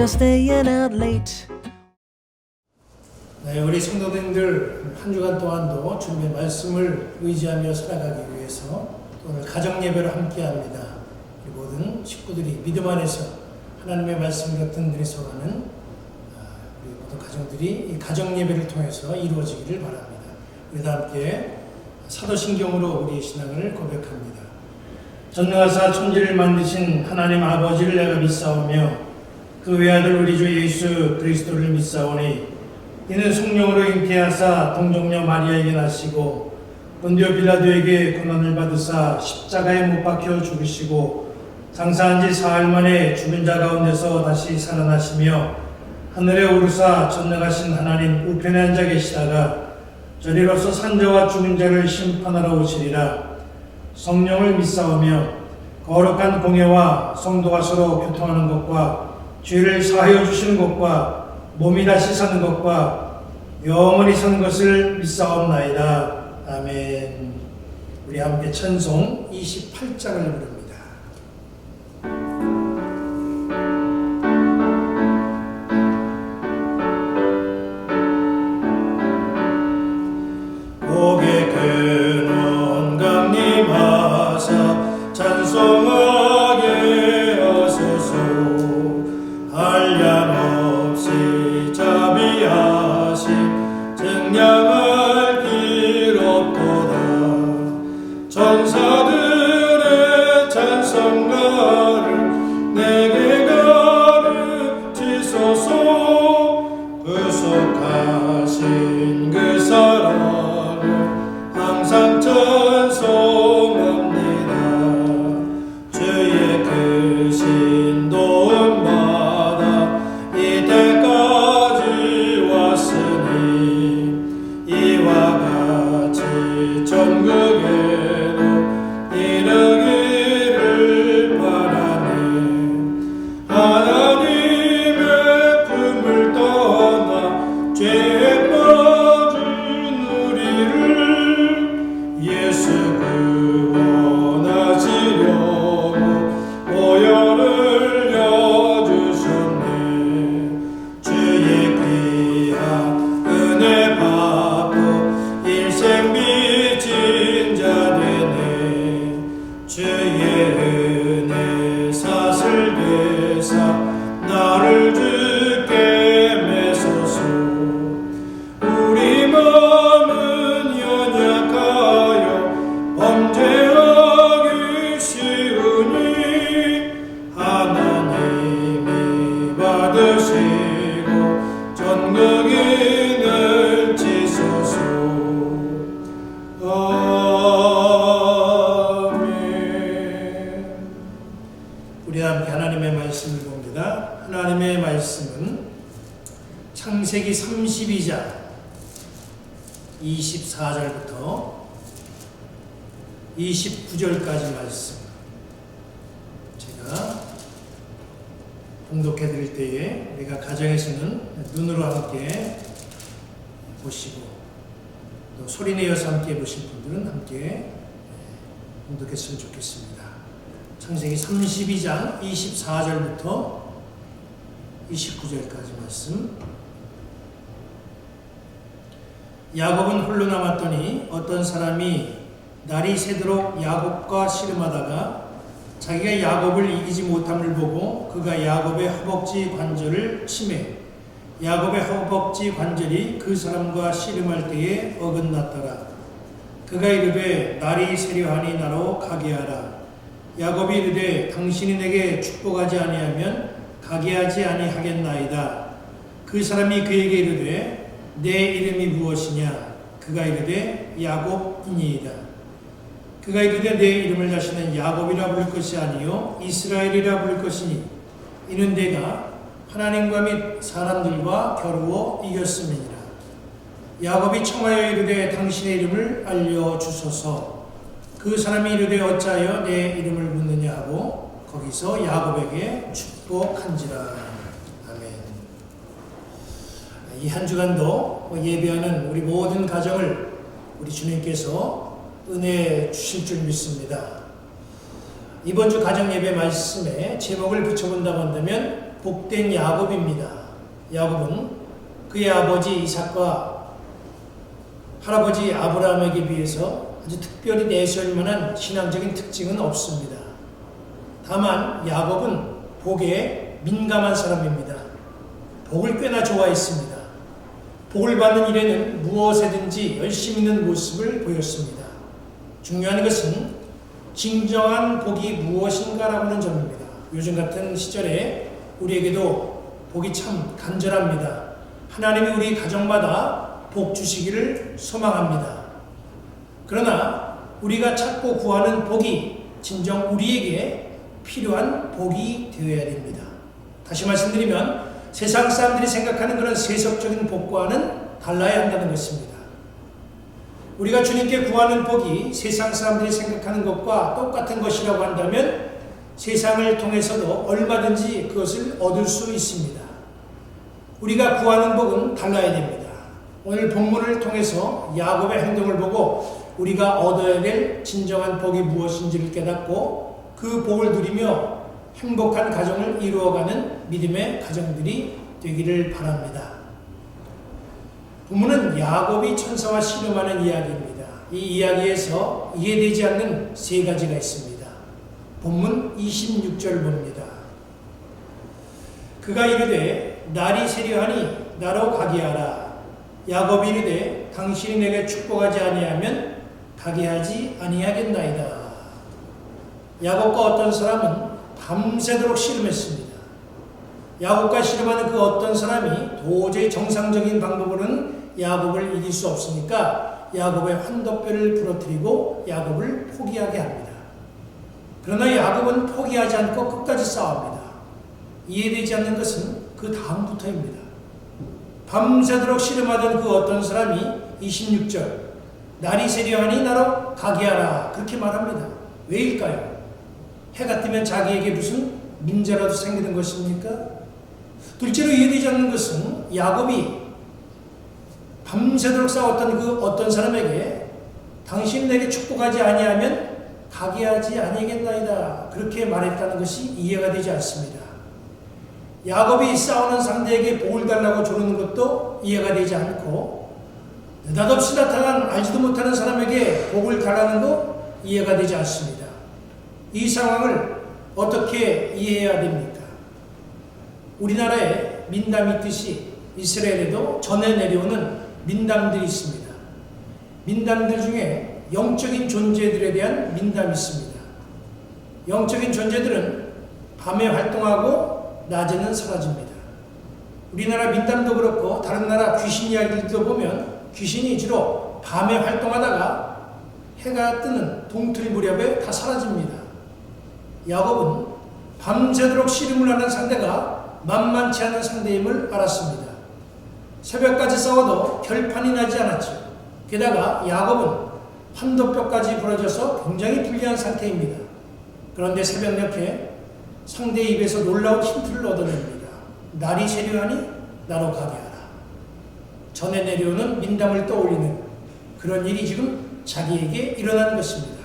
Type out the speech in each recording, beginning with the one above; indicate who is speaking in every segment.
Speaker 1: just staying out late.
Speaker 2: 네, 우리 성도님들 한 주간 동안도 주님의 말씀을 의지하며 살아가기 위해서 오늘 가정 예배를 함께합니다. 우리 모든 식구들이 믿음 안에서 하나님의 말씀을 듣는 데서 가는 우리 모든 가정들이 이 가정 예배를 통해서 이루어지기를 바랍니다. 우리 다 함께 사도신경으로 우리의 신앙을 고백합니다. 전능하사 천지를 만드신 하나님 아버지를 내가 믿사오며 그 외아들 우리 주 예수 그리스도를 믿사오니 이는 성령으로 잉태하사 동정녀 마리아에게 나시고 본디오 빌라도에게 고난을 받으사 십자가에 못 박혀 죽으시고 장사한 지 사흘 만에 죽은 자 가운데서 다시 살아나시며 하늘에 오르사 전능하신 하나님 우편에 앉아 계시다가 저리로서 산자와 죽은 자를 심판하러 오시리라. 성령을 믿사오며 거룩한 공예와 성도가 서로 교통하는 것과 죄를 사하여 주시는 것과 몸이 다시 사는 것과 영원히 사는 것을 믿사옵나이다. 아멘. 우리 함께 찬송 28장을 부릅니다. 고개 큰 강림하사 찬송하게 하소서. 한량없이 자비하심 증량할 길 없도다. 천사들의 찬송가를 내게 가르치소서. 구속하신 그 사랑을 항상 찬송합니다. 주의 크신 도움받아 이때까지 왔으니 이와 같이 천국에도 이르기를 바라네. 하나님의 품을 떠나 죄에 빠진 우리를 예수 구원하시려고 보혈을 흘려주셨네. 주의 귀한 은혜 받고 일생 빚진 자 되네. 주의 은혜 사슬 되사 나를 주께 매소서. 우리 마음은 연약하여 범죄하기 쉬우니 하나님이 받으시고 전국인을 지소서. 아멘. 우리 함께 하나님의 말씀을 봅니다. 하나님의 말씀은 창세기 32장 24절부터 29절까지 말씀 제가 봉독해 드릴 때에 우리가 가정에서는 눈으로 함께 보시고 또 소리 내어서 함께 보실 분들은 함께 봉독했으면 좋겠습니다. 창세기 32장 24절부터 29절까지 말씀. 야곱은 홀로 남았더니 어떤 사람이 날이 새도록 야곱과 씨름하다가 자기가 야곱을 이기지 못함을 보고 그가 야곱의 허벅지 관절을 치매 야곱의 허벅지 관절이 그 사람과 씨름할 때에 어긋났더라. 그가 이르되 날이 새려하니 나로 가게 하라. 야곱이 이르되 당신이 내게 축복하지 아니하면 가게 하지 아니하겠나이다. 그 사람이 그에게 이르되 내 이름이 무엇이냐? 그가 이르되 야곱이니이다. 그가 이르되 내 이름을 다시는 야곱이라 부를 것이 아니요 이스라엘이라 부를 것이니 이는 내가 하나님과 및 사람들과 겨루어 이겼음이니라. 야곱이 청하여 이르되 당신의 이름을 알려주소서. 그 사람이 이르되 어찌하여 내 이름을 묻느냐 하고 거기서 야곱에게 축복한지라. 아멘. 이 한 주간도 예배하는 우리 모든 가정을 우리 주님께서 은혜 주실 줄 믿습니다. 이번 주 가정 예배 말씀에 제목을 붙여본다고 한다면 복된 야곱입니다. 야곱은 그의 아버지 이삭과 할아버지 아브라함에게 비해서 아주 특별히 내세울 만한 신앙적인 특징은 없습니다. 다만 야곱은 복에 민감한 사람입니다. 복을 꽤나 좋아했습니다. 복을 받는 일에는 무엇에든지 열심히 있는 모습을 보였습니다. 중요한 것은 진정한 복이 무엇인가라고 하는 점입니다. 요즘 같은 시절에 우리에게도 복이 참 간절합니다. 하나님이 우리 가정마다 복 주시기를 소망합니다. 그러나 우리가 찾고 구하는 복이 진정 우리에게 필요한 복이 되어야 됩니다. 다시 말씀드리면 세상 사람들이 생각하는 그런 세속적인 복과는 달라야 한다는 것입니다. 우리가 주님께 구하는 복이 세상 사람들이 생각하는 것과 똑같은 것이라고 한다면 세상을 통해서도 얼마든지 그것을 얻을 수 있습니다. 우리가 구하는 복은 달라야 됩니다. 오늘 본문을 통해서 야곱의 행동을 보고 우리가 얻어야 될 진정한 복이 무엇인지를 깨닫고 그 복을 누리며 행복한 가정을 이루어가는 믿음의 가정들이 되기를 바랍니다. 본문은 야곱이 천사와 씨름하는 이야기입니다. 이 이야기에서 이해되지 않는 세 가지가 있습니다. 본문 26절 봅니다. 그가 이르되 날이 세려하니 나로 가게 하라. 야곱이 이르되 당신이 내게 축복하지 아니하면 가게 하지 아니하겠나이다. 야곱과 어떤 사람은 밤새도록 씨름했습니다. 야곱과 씨름하는 그 어떤 사람이 도저히 정상적인 방법으로는 야곱을 이길 수 없으니까 야곱의 환도뼈를 부러뜨리고 야곱을 포기하게 합니다. 그러나 야곱은 포기하지 않고 끝까지 싸웁니다. 이해되지 않는 것은 그 다음부터입니다. 밤새도록 씨름하던 그 어떤 사람이 26절 날이 세려하니 나로 가게 하라 그렇게 말합니다. 왜일까요? 해가 뜨면 자기에게 무슨 문제라도 생기는 것입니까? 둘째로 이해되지 않는 것은 야곱이 밤새도록 싸웠던 그 어떤 사람에게 당신 내게 축복하지 아니하면 가게 하지 아니겠나이다 그렇게 말했다는 것이 이해가 되지 않습니다. 야곱이 싸우는 상대에게 복을 달라고 조르는 것도 이해가 되지 않고 느닷없이 나타난 알지도 못하는 사람에게 복을 달라는 것 이해가 되지 않습니다. 이 상황을 어떻게 이해해야 됩니까? 우리나라에 민담이 있듯이 이스라엘에도 전해 내려오는 민담들이 있습니다. 민담들 중에 영적인 존재들에 대한 민담이 있습니다. 영적인 존재들은 밤에 활동하고 낮에는 사라집니다. 우리나라 민담도 그렇고 다른 나라 귀신 이야기들도 보면 귀신이 주로 밤에 활동하다가 해가 뜨는 동틀 무렵에 다 사라집니다. 야곱은 밤새도록 씨름을 하는 상대가 만만치 않은 상대임을 알았습니다. 새벽까지 싸워도 결판이 나지 않았죠. 게다가 야곱은 환도뼈까지 부러져서 굉장히 불리한 상태입니다. 그런데 새벽 옆에 상대의 입에서 놀라운 힌트를 얻어냅니다. 날이 세려하니 나로 가게 하라. 전에 내려오는 민담을 떠올리는 그런 일이 지금 자기에게 일어난 것입니다.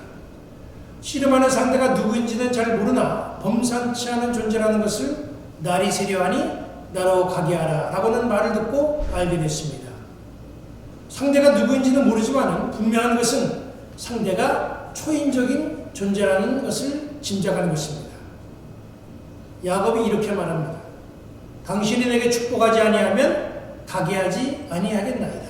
Speaker 2: 씨름하는 상대가 누구인지는 잘 모르나 범상치 않은 존재라는 것을 날이 세려하니 나로 가게 하라 라고는 말을 듣고 알게 됐습니다. 상대가 누구인지는 모르지만 분명한 것은 상대가 초인적인 존재라는 것을 짐작하는 것입니다. 야곱이 이렇게 말합니다. 당신이 내게 축복하지 아니하면 가게 하지 아니하겠나이다.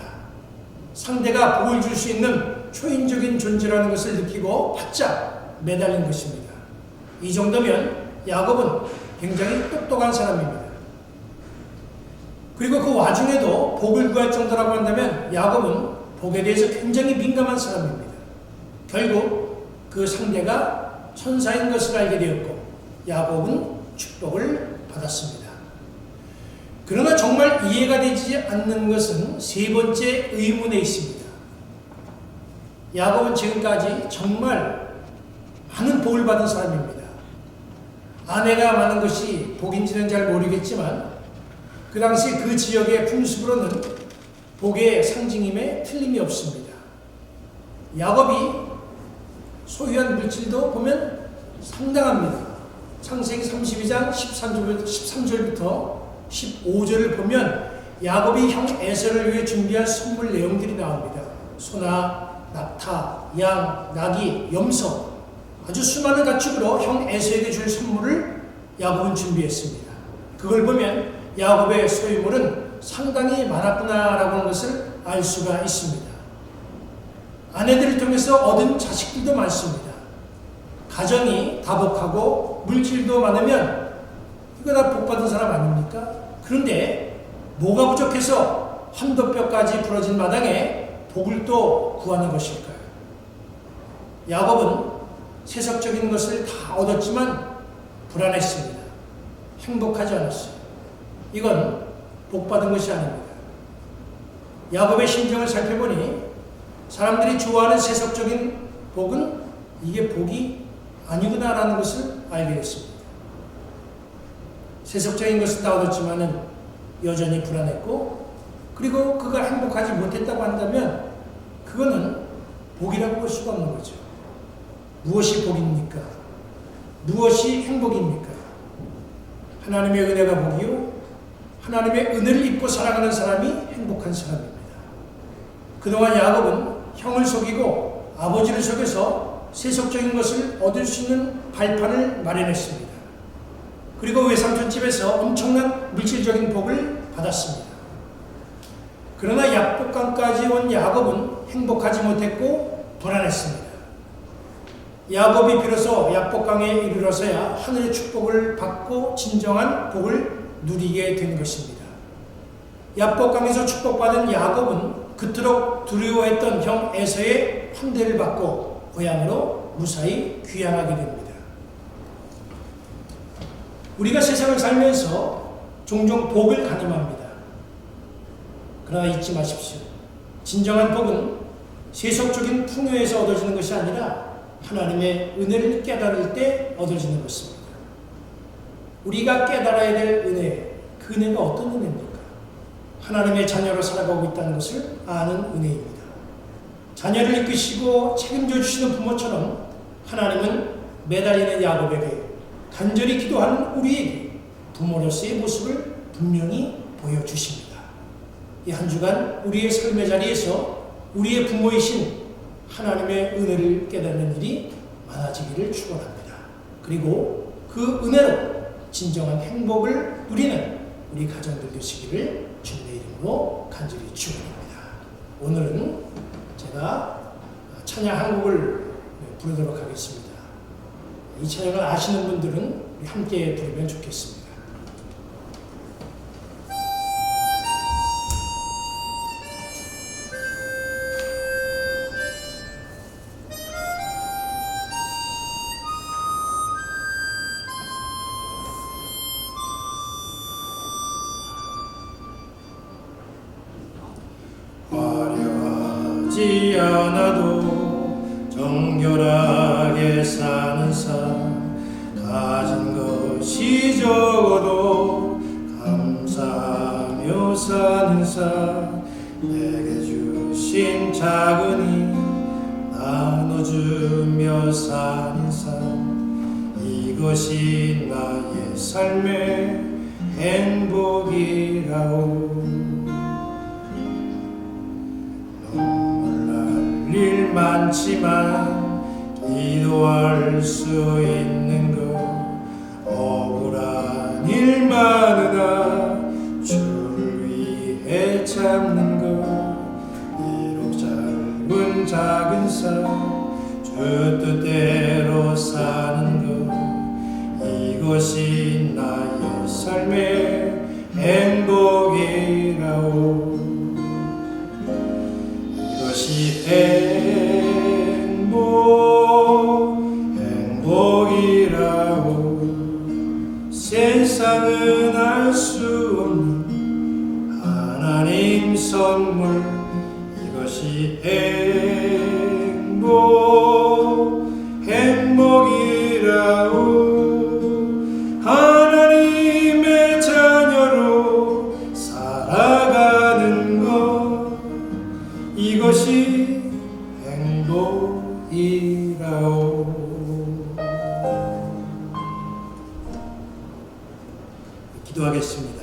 Speaker 2: 상대가 복을 줄 수 있는 초인적인 존재라는 것을 느끼고 바짝 매달린 것입니다. 이 정도면 야곱은 굉장히 똑똑한 사람입니다. 그리고 그 와중에도 복을 구할 정도라고 한다면 야곱은 복에 대해서 굉장히 민감한 사람입니다. 결국 그 상대가 천사인 것을 알게 되었고 야곱은 축복을 받았습니다. 그러나 정말 이해가 되지 않는 것은 세 번째 의문에 있습니다. 야곱은 지금까지 정말 많은 복을 받은 사람입니다. 아내가 많은 것이 복인지는 잘 모르겠지만 그 당시 그 지역의 풍습으로는 복의 상징임에 틀림이 없습니다. 야곱이 소유한 물질도 보면 상당합니다. 창세기 32장 13절부터 15절을 보면 야곱이 형 에서를 위해 준비한 선물 내용들이 나옵니다. 소나 낙타, 양, 나귀, 염소, 아주 수많은 가축으로 형 에서에게 줄 선물을 야곱은 준비했습니다. 그걸 보면 야곱의 소유물은 상당히 많았구나라고 하는 것을 알 수가 있습니다. 아내들을 통해서 얻은 자식들도 많습니다. 가정이 다복하고 물질도 많으면 이거 다 복받은 사람 아닙니까? 그런데 뭐가 부족해서 환도뼈까지 부러진 마당에 복을 또 구하는 것일까요? 야곱은 세속적인 것을 다 얻었지만 불안했습니다. 행복하지 않았어요. 이건 복받은 것이 아닙니다. 야곱의 심정을 살펴보니 사람들이 좋아하는 세속적인 복은 이게 복이 아니구나라는 것을 알게 됐습니다. 세속적인 것을 다 얻었지만은 여전히 불안했고, 그리고 그가 행복하지 못했다고 한다면 그거는 복이라고 볼 수가 없는 거죠. 무엇이 복입니까? 무엇이 행복입니까? 하나님의 은혜가 복이요, 하나님의 은혜를 입고 살아가는 사람이 행복한 사람입니다. 그동안 야곱은 형을 속이고 아버지를 속여서 세속적인 것을 얻을 수 있는 발판을 마련했습니다. 그리고 외삼촌 집에서 엄청난 물질적인 복을 받았습니다. 그러나 약복강까지 온 야곱은 행복하지 못했고 불안했습니다. 야곱이 비로소 약복강에 이르러서야 하늘의 축복을 받고 진정한 복을 누리게 된 것입니다. 약복강에서 축복받은 야곱은 그토록 두려워했던 형 에서의 환대를 받고 고향으로 무사히 귀향하게 됩니다. 우리가 세상을 살면서 종종 복을 가늠합니다. 그러나 잊지 마십시오. 진정한 복은 세속적인 풍요에서 얻어지는 것이 아니라 하나님의 은혜를 깨달을 때 얻어지는 것입니다. 우리가 깨달아야 될 은혜, 그 은혜가 어떤 은혜입니까? 하나님의 자녀로 살아가고 있다는 것을 아는 은혜입니다. 자녀를 이끄시고 책임져 주시는 부모처럼 하나님은 매달리는 야곱에게, 간절히 기도하는 우리에게 부모로서의 모습을 분명히 보여주십니다. 이 한 주간 우리의 삶의 자리에서 우리의 부모이신 하나님의 은혜를 깨닫는 일이 많아지기를 축원합니다. 그리고 그 은혜로 진정한 행복을 누리는 우리 가정들 되시기를 주님의 이름으로 간절히 축원합니다. 오늘은 제가 찬양 한 곡을 부르도록 하겠습니다. 이 찬양을 아시는 분들은 우리 함께 부르면 좋겠습니다.
Speaker 3: 화려하지 않아도 정결하게 사는 삶, 가진 것이 적어도 감사하며 사는 삶, 내게 주신 작은 힘 나눠주며 사는 삶, 이것이 나의 삶의 행복이라오. 일 많지만 기도할 수 있는 것, 억울한 일 많으나 주를 위해 참는 것, 비록 짧은 작은 삶 주 뜻대로 사는 것, 이것이 나의 삶의 행복이라오. 이것이 행복이라고. 세상은 알 수 없는 하나님 선물, 이것이 행복이라고. 하나님의 자녀로 살아가는 것, 이것이 행복이라오.
Speaker 2: 기도하겠습니다.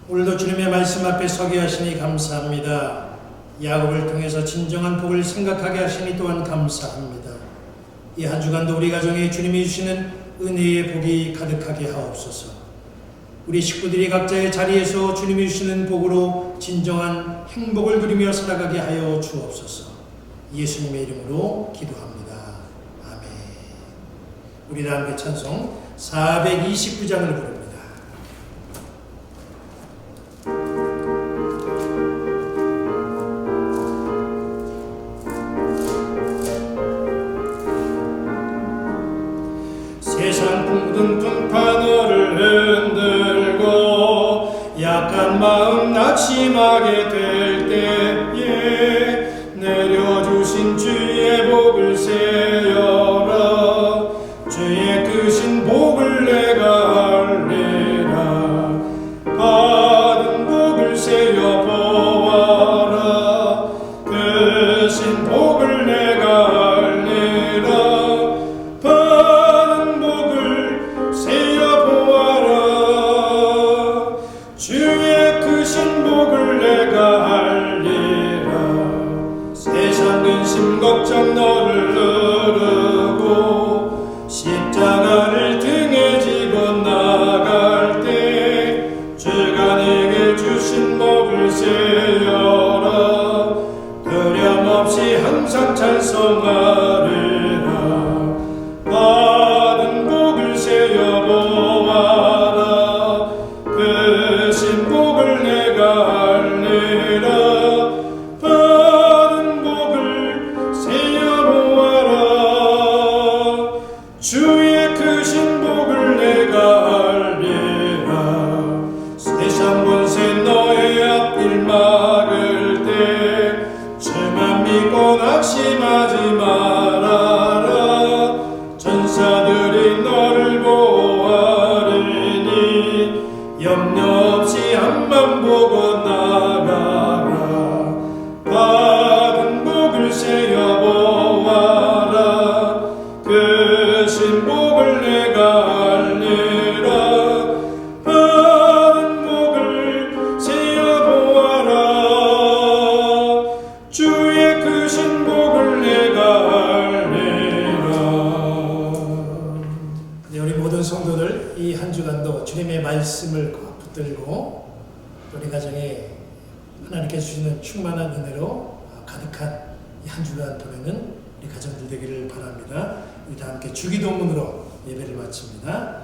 Speaker 2: 오늘도 주님의 말씀 앞에 서게 하시니 감사합니다. 야곱을 통해서 진정한 복을 생각하게 하시니 또한 감사합니다. 이 한 주간도 우리 가정에 주님이 주시는 은혜의 복이 가득하게 하옵소서. 우리 식구들이 각자의 자리에서 주님이 주시는 복으로 진정한 행복을 누리며 살아가게 하여 주옵소서. 예수님의 이름으로 기도합니다. 아멘. 우리 다 함께 찬송 429장을 부릅니다.
Speaker 3: 세상 붕든 등판을 흔들고 약한 마음 낙심하게 될 때에 내려주신 주의 복을 세어라. 주의 크신 복을 내가 알리라. 받은 복을 세어 보아라. 크신 복을 내가 알리라. 받은 복을 세어 보아라. 주의 크신 복을 내가 알리라. 세상 근심 걱정 너를 누르고 십자가를 등에 지고 나갈 때 주가 내게 주신 복을 세어라. 두려움 없이 항상 찬송하리라. 받은 복을 세어 보아라. 크신 복을 내가 알리라. 받은 복을 세어 보아라. 주의 크신 복을 내가 알리라. 세상 권세 너의 앞길 막을 때 주만 믿고 낙심하지 말아라. 전사들이 너를 보호하리니 염려 없이 앞만 보고 나가라. 받은 복을 세어 보아라. 크신 복을 내가 알리라. 받은 복을 세어 보아라. 주의 크신 복을 내가 알리라.
Speaker 2: 네, 우리 모든 성도들 이 한 주간도 주님의 말씀을 꼭 붙들고 우리 가정에 하나님께 주시는 충만한 은혜로 가득한 이 한 주간 보내는 우리 가정들 되기를 바랍니다. 우리 다 함께 주기도문으로 예배를 마칩니다.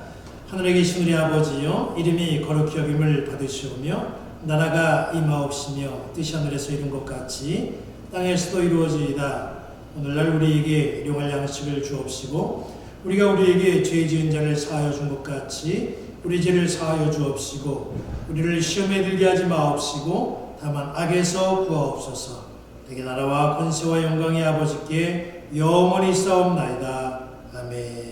Speaker 2: 하늘에 계신 우리 아버지여, 이름이 거룩히 여김을 받으시오며 나라가 임하옵시며 뜻이 하늘에서 이룬 것 같이 땅에서도 이루어지이다. 오늘날 우리에게 일용할 양식을 주옵시고 우리가 우리에게 죄 지은 자를 사하여 준 것 같이 우리 죄를 사하여 주옵시고 우리를 시험에 들게 하지 마옵시고 다만 악에서 구하옵소서. 내게 나라와 권세와 영광의 아버지께 영원히 싸움나이다. 아멘.